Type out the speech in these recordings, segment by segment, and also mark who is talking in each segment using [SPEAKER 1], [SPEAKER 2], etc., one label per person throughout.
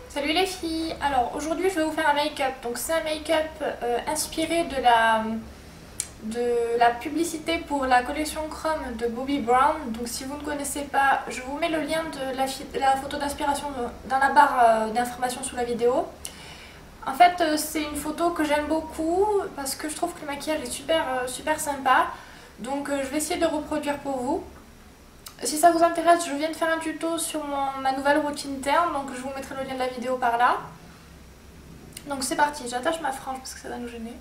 [SPEAKER 1] Salut les filles. Alors aujourd'hui je vais vous faire un make-up. Donc c'est un make-up inspiré de la publicité pour la collection Chrome de Bobbi Brown. Donc si vous ne connaissez pas, je vous mets le lien de la photo d'inspiration dans la barre d'informations sous la vidéo. En fait c'est une photo que j'aime beaucoup parce que je trouve que le maquillage est super sympa. Donc je vais essayer de reproduire pour vous. Si ça vous intéresse, je viens de faire un tuto sur ma nouvelle routine terne, donc je vous mettrai le lien de la vidéo par là. Donc c'est parti, j'attache ma frange parce que ça va nous gêner.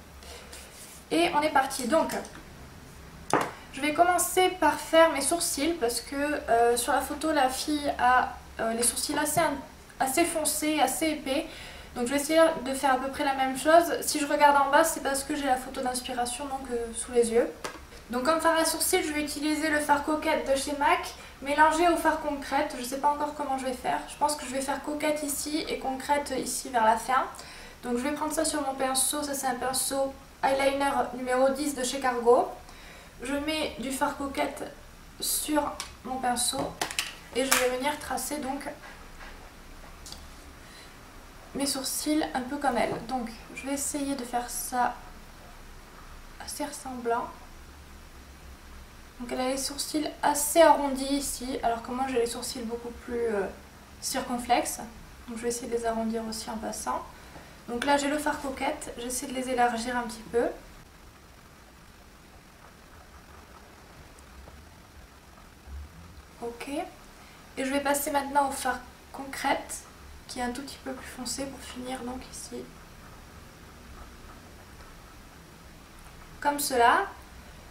[SPEAKER 1] Et on est parti. Donc, je vais commencer par faire mes sourcils parce que sur la photo, la fille a les sourcils assez foncés, assez épais. Donc je vais essayer de faire à peu près la même chose. Si je regarde en bas, c'est parce que j'ai la photo d'inspiration sous les yeux. Donc comme fard à sourcils, je vais utiliser le fard coquette de chez MAC mélangé au fard concrète. Je ne sais pas encore comment je vais faire. Je pense que je vais faire coquette ici et concrète ici vers la fin. Donc je vais prendre ça sur mon pinceau. Ça c'est un pinceau eyeliner numéro 10 de chez Cargo. Je mets du fard coquette sur mon pinceau et je vais venir tracer donc mes sourcils un peu comme elle. Donc je vais essayer de faire ça assez ressemblant. Donc elle a les sourcils assez arrondis ici, alors que moi j'ai les sourcils beaucoup plus circonflexes. Donc je vais essayer de les arrondir aussi en passant. Donc là j'ai le fard coquette, j'essaie de les élargir un petit peu. Ok. Et je vais passer maintenant au fard concrète, qui est un tout petit peu plus foncé pour finir donc ici. Comme cela.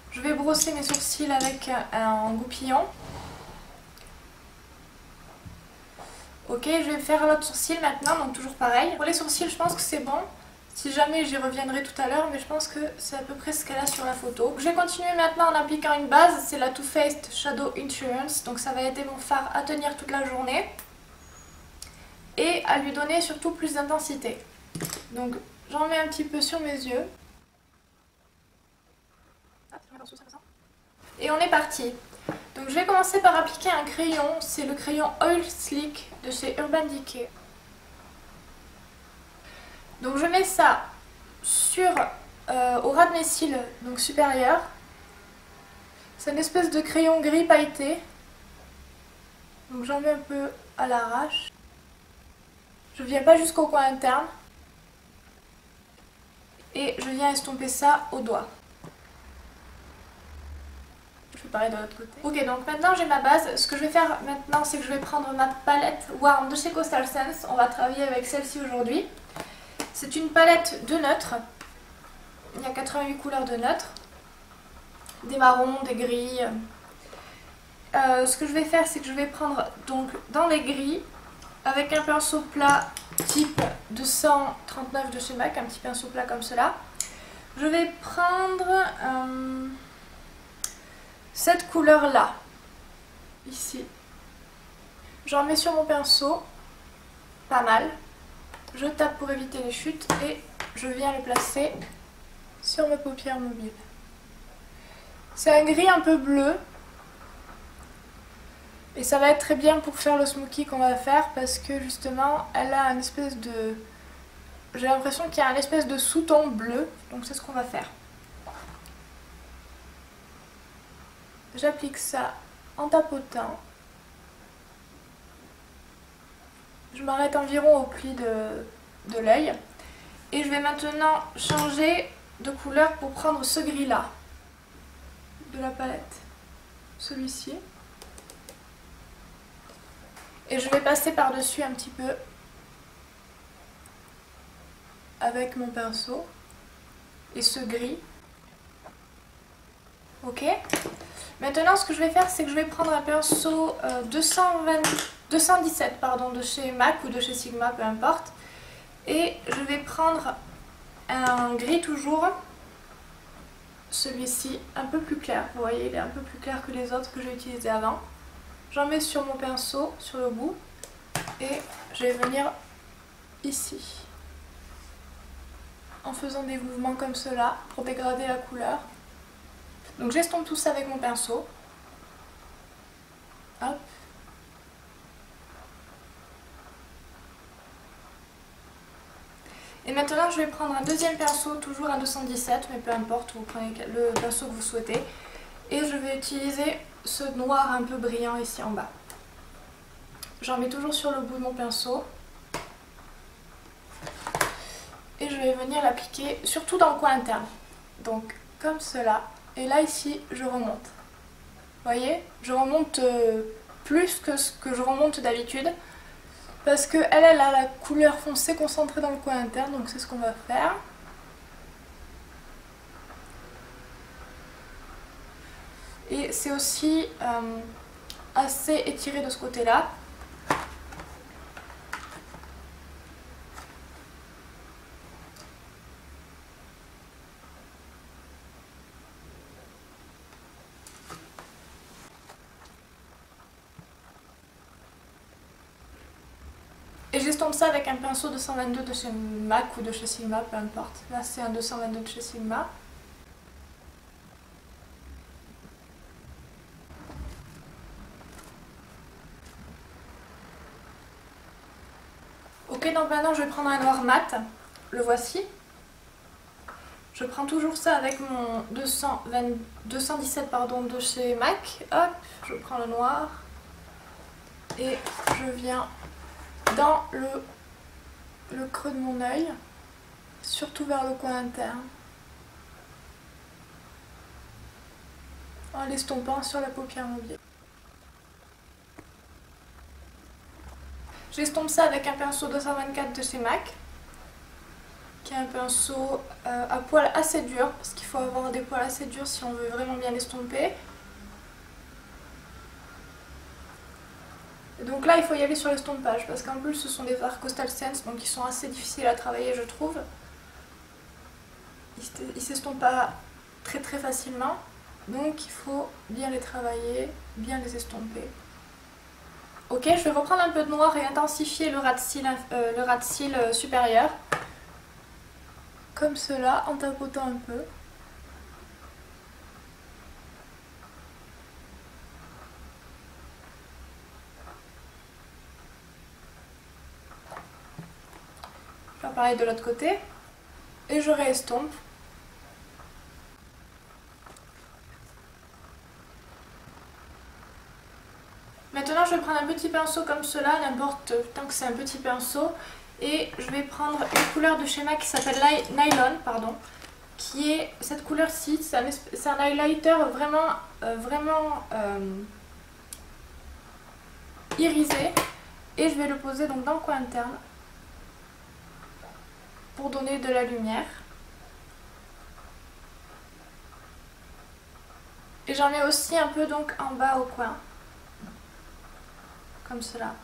[SPEAKER 1] Je vais brosser mes sourcils avec un goupillon. Ok, je vais faire l'autre sourcil maintenant, donc toujours pareil. Pour les sourcils, je pense que c'est bon. Si jamais, j'y reviendrai tout à l'heure, mais je pense que c'est à peu près ce qu'elle a sur la photo. Je vais continuer maintenant en appliquant une base, c'est la Too Faced Shadow Insurance. Donc ça va aider mon fard à tenir toute la journée et à lui donner surtout plus d'intensité. Donc j'en mets un petit peu sur mes yeux. Et on est parti. Donc je vais commencer par appliquer un crayon, c'est le crayon Oil Slick de chez Urban Decay. Donc je mets ça au ras de mes cils, donc supérieur. C'est une espèce de crayon gris pailleté. Donc j'en mets un peu à l'arrache. Je viens pas jusqu'au coin interne. Et je viens estomper ça au doigt. Je fais pareil de l'autre côté. Ok, donc maintenant j'ai ma base. Ce que je vais faire maintenant, c'est que je vais prendre ma palette Warm de chez Coastal Scents. On va travailler avec celle-ci aujourd'hui. C'est une palette de neutres. Il y a 88 couleurs de neutres. Des marrons, des gris. Ce que je vais faire, c'est que je vais prendre donc dans les gris, avec un pinceau plat type 239 de chez MAC, un petit pinceau plat comme cela. Je vais prendre cette couleur là, ici. J'en mets sur mon pinceau, pas mal. Je tape pour éviter les chutes et je viens le placer sur mes paupières mobiles. C'est un gris un peu bleu. Et ça va être très bien pour faire le smoky qu'on va faire parce que justement elle a une espèce de... J'ai l'impression qu'il y a un espèce de sous-ton bleu, donc c'est ce qu'on va faire. J'applique ça en tapotant. Je m'arrête environ au pli de l'œil. Et je vais maintenant changer de couleur pour prendre ce gris là de la palette. Celui-ci. Et je vais passer par-dessus un petit peu avec mon pinceau et ce gris. Ok. Maintenant ce que je vais faire, c'est que je vais prendre un pinceau 217 pardon, de chez MAC ou de chez Sigma, peu importe. Et je vais prendre un gris toujours, celui-ci un peu plus clair. Vous voyez, il est un peu plus clair que les autres que j'ai utilisés avant. J'en mets sur mon pinceau, sur le bout, et je vais venir ici, en faisant des mouvements comme cela pour dégrader la couleur. Donc j'estompe tout ça avec mon pinceau. Hop. Et maintenant je vais prendre un deuxième pinceau, toujours un 217, mais peu importe, vous prenez le pinceau que vous souhaitez. Et je vais utiliser ce noir un peu brillant ici en bas. J'en mets toujours sur le bout de mon pinceau. Et je vais venir l'appliquer surtout dans le coin interne. Donc comme cela. Et là ici je remonte. Vous voyez, je remonte plus que ce que je remonte d'habitude. Parce qu'elle a la couleur foncée concentrée dans le coin interne. Donc c'est ce qu'on va faire. Et c'est aussi assez étiré de ce côté-là. Et j'estompe ça avec un pinceau 222 de chez MAC ou de chez Sigma, peu importe. Là c'est un 222 de chez Sigma. Ok, donc maintenant je vais prendre un noir mat. Le voici. Je prends toujours ça avec mon 217 pardon, de chez MAC. Hop, je prends le noir. Et je viens dans le creux de mon œil, surtout vers le coin interne, en l'estompant sur la paupière mobile. J'estompe ça avec un pinceau 224 de chez MAC, qui est un pinceau à poils assez dur, parce qu'il faut avoir des poils assez durs si on veut vraiment bien l'estomper. Donc là il faut y aller sur l'estompage, parce qu'en plus ce sont des fards Coastal Scents, donc ils sont assez difficiles à travailler je trouve. Ils s'estompent pas très facilement, donc il faut bien les travailler, bien les estomper. Ok, je vais reprendre un peu de noir et intensifier le ras de cils supérieur. Comme cela, en tapotant un peu. Je vais faire pareil de l'autre côté. Et je réestompe. Maintenant je vais prendre un petit pinceau comme cela, n'importe tant que c'est un petit pinceau. Et je vais prendre une couleur de chez MAC qui s'appelle Nylon, pardon. Qui est cette couleur-ci, c'est un highlighter vraiment irisé. Et je vais le poser donc dans le coin interne pour donner de la lumière. Et j'en mets aussi un peu donc en bas au coin, comme cela.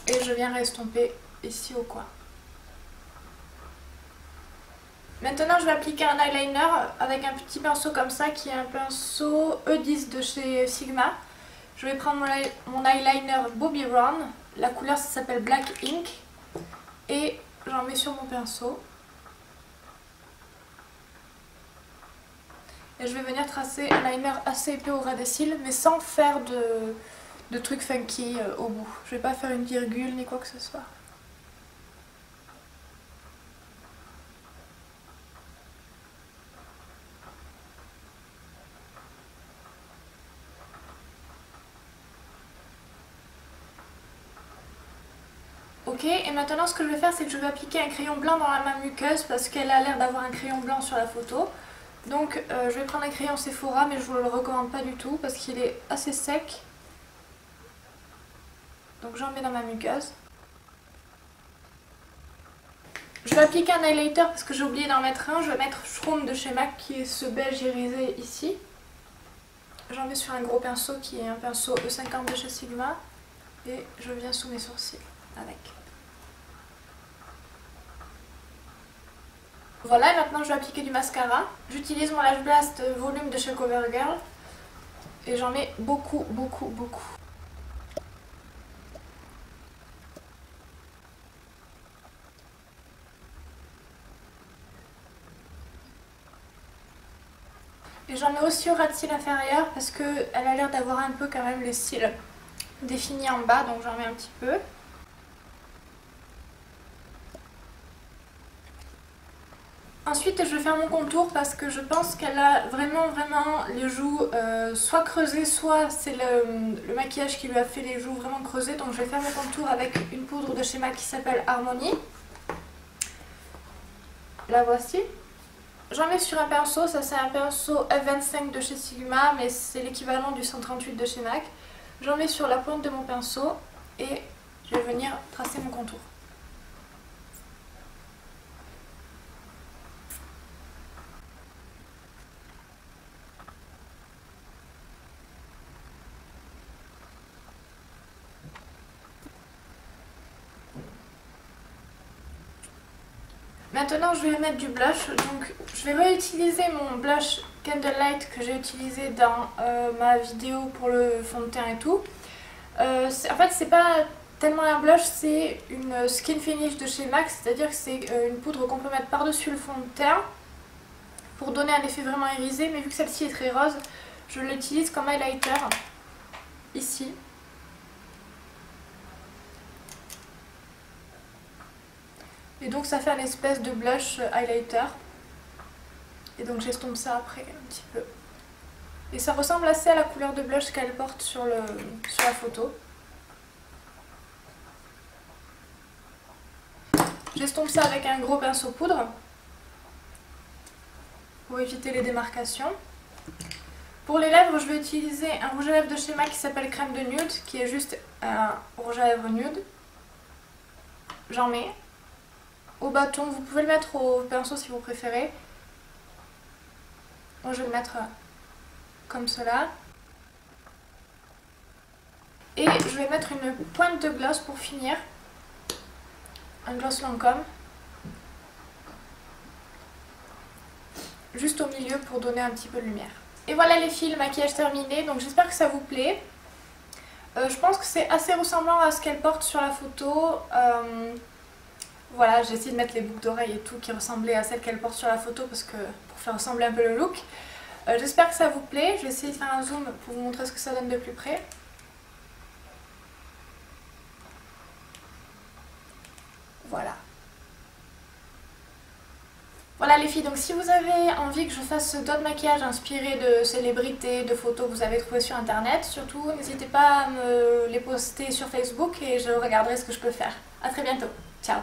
[SPEAKER 1] Et je viens restomper ici au coin. Maintenant je vais appliquer un eyeliner avec un petit pinceau comme ça qui est un pinceau E10 de chez Sigma. Je vais prendre mon eyeliner Bobbi Brown, la couleur ça s'appelle Black Ink et j'en mets sur mon pinceau. Et je vais venir tracer un liner assez épais au ras des cils mais sans faire de trucs funky au bout. Je vais pas faire une virgule ni quoi que ce soit. Ok, et maintenant ce que je vais faire c'est que je vais appliquer un crayon blanc dans la main muqueuse parce qu'elle a l'air d'avoir un crayon blanc sur la photo. Donc je vais prendre un crayon Sephora mais je vous le recommande pas du tout parce qu'il est assez sec. Donc j'en mets dans ma muqueuse. Je vais appliquer un highlighter parce que j'ai oublié d'en mettre un. Je vais mettre Shroom de chez MAC qui est ce beige irisé ici. J'en mets sur un gros pinceau qui est un pinceau E50 de chez Sigma. Et je viens sous mes sourcils avec. Voilà, et maintenant je vais appliquer du mascara. J'utilise mon Lash Blast Volume de chez CoverGirl. Et j'en mets beaucoup. Et Et j'en mets aussi au ras de cils inférieur parce qu'elle a l'air d'avoir un peu quand même les cils définis en bas, donc j'en mets un petit peu. Ensuite je vais faire mon contour parce que je pense qu'elle a vraiment les joues soit creusées, soit c'est le maquillage qui lui a fait les joues vraiment creusées. Donc je vais faire mon contour avec une poudre de chez MAC qui s'appelle Harmony. La voici. J'en mets sur un pinceau, ça c'est un pinceau F25 de chez Sigma, mais c'est l'équivalent du 138 de chez MAC. J'en mets sur la pointe de mon pinceau et je vais venir tracer mon contour. Maintenant je vais mettre du blush, donc je vais réutiliser mon blush Candlelight que j'ai utilisé dans ma vidéo pour le fond de teint et tout. En fait c'est pas tellement un blush, c'est une skin finish de chez MAC, c'est-à-dire que c'est une poudre qu'on peut mettre par-dessus le fond de teint pour donner un effet vraiment irisé, mais vu que celle-ci est très rose, je l'utilise comme highlighter ici. Et donc ça fait un espèce de blush highlighter. Et donc j'estompe ça après un petit peu. Et ça ressemble assez à la couleur de blush qu'elle porte sur la photo. J'estompe ça avec un gros pinceau poudre pour éviter les démarcations. Pour les lèvres, je vais utiliser un rouge à lèvres de chez MAC qui s'appelle Crème de Nude, qui est juste un rouge à lèvres nude. J'en mets. Au bâton, vous pouvez le mettre au pinceau si vous préférez. Moi je vais le mettre comme cela. Et je vais mettre une pointe de gloss pour finir. Un gloss Lancôme. Juste au milieu pour donner un petit peu de lumière. Et voilà les filles, le maquillage terminé. Donc j'espère que ça vous plaît. Je pense que c'est assez ressemblant à ce qu'elle porte sur la photo. Voilà, j'ai essayé de mettre les boucles d'oreilles et tout qui ressemblaient à celles qu'elle porte sur la photo parce que pour faire ressembler un peu le look. J'espère que ça vous plaît. Je vais essayer de faire un zoom pour vous montrer ce que ça donne de plus près. Voilà. Voilà les filles, donc si vous avez envie que je fasse d'autres maquillages inspirés de célébrités, de photos que vous avez trouvées sur internet, surtout n'hésitez pas à me les poster sur Facebook et je regarderai ce que je peux faire. A très bientôt. Ciao.